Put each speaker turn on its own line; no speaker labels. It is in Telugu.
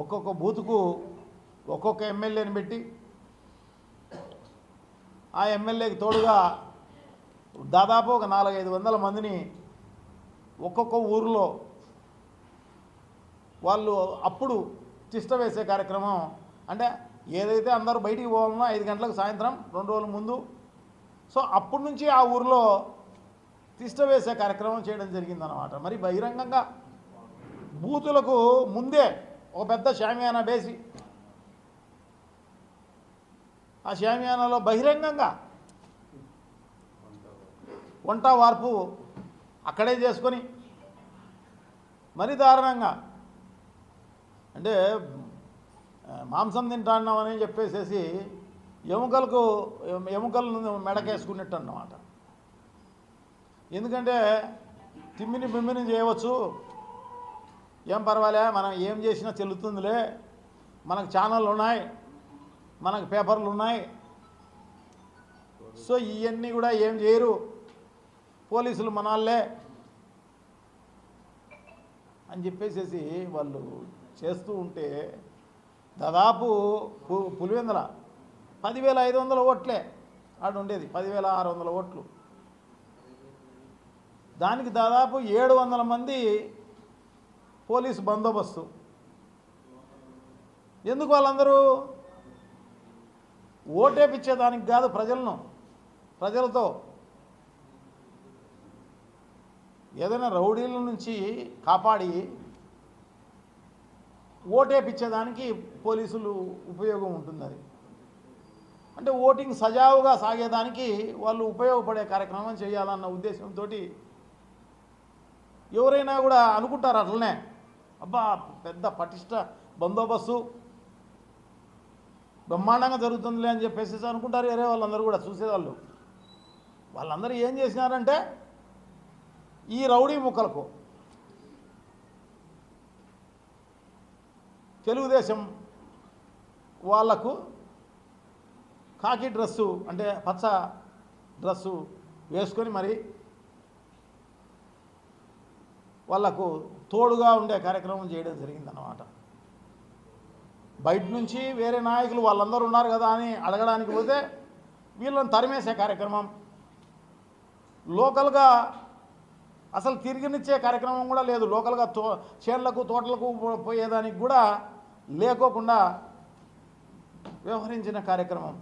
ఒక్కొక్క బూతుకు ఒక్కొక్క ఎమ్మెల్యేని పెట్టి ఆ ఎమ్మెల్యేకి తోడుగా దాదాపు ఒక 400-500 మందిని ఒక్కొక్క ఊరిలో వాళ్ళు అప్పుడు తిష్ట వేసే కార్యక్రమం. అంటే ఏదైతే అందరూ బయటికి పోవాలన్నా 5 గంటలకు సాయంత్రం 2 రోజుల ముందు, సో అప్పటి నుంచి ఆ ఊరిలో తిష్ట వేసే కార్యక్రమం చేయడం జరిగిందన్నమాట. మరి బహిరంగంగా బూతులకు ముందే ఒక పెద్ద షామియానా వేసి ఆ షామియానాలో బహిరంగంగా వంట వార్పు అక్కడే చేసుకొని మరి దారుణంగా, అంటే మాంసం తింటాన్నామని చెప్పేసేసి ఎముకలను మెడకేసుకున్నట్టు అన్నమాట. ఎందుకంటే బిమ్మిని చేయవచ్చు, ఏం పర్వాలే, మనం ఏం చేసినా చెల్లుతుందిలే, మనకు ఛానళ్ళు ఉన్నాయి, మనకు పేపర్లు ఉన్నాయి, సో ఇవన్నీ కూడా ఏం చేయరు, పోలీసులు మనాళ్ళే అని చెప్పేసేసి వాళ్ళు చేస్తూ ఉంటే దాదాపు పులివెందుల 10,500 ఓట్లే ఆడు ఉండేది, 10,600 ఓట్లు. దానికి దాదాపు 700 మంది పోలీసు బందోబస్తు. ఎందుకు వాళ్ళందరూ ఓటేపించేదానికి కాదు, ప్రజలతో ఏదైనా రౌడీల నుంచి కాపాడి ఓటేపించేదానికి పోలీసులు ఉపయోగం ఉంటుంది. అది అంటే ఓటింగ్ సజావుగా సాగేదానికి వాళ్ళు ఉపయోగపడే కార్యక్రమం చేయాలన్న ఉద్దేశంతో ఎవరైనా కూడా అనుకుంటారు అట్లనే, అబ్బా పెద్ద పటిష్ట బందోబస్తు బ్రహ్మాండంగా జరుగుతుందిలే అని చెప్పేసి అనుకుంటారు. వేరే వాళ్ళందరూ కూడా చూసేవాళ్ళు, వాళ్ళందరూ ఏం చేసినారంటే ఈ రౌడీ ముక్కలకు తెలుగుదేశం వాళ్లకు కాకి డ్రెస్సు అంటే పచ్చ డ్రెస్సు వేసుకొని మరి వాళ్లకు తోడుగా ఉండే కార్యక్రమం చేయడం జరిగిందన్నమాట. బయట నుంచి వేరే నాయకులు వాళ్ళందరూ ఉన్నారు కదా అని అడగడానికి పోతే వీళ్ళని తరిమేసే కార్యక్రమం, లోకల్గా అసలు తిరిగినిచ్చే కార్యక్రమం కూడా లేదు, లోకల్గా చేన్లకు తోటలకు పోయేదానికి కూడా లేకోకుండా వ్యవహరించిన కార్యక్రమం.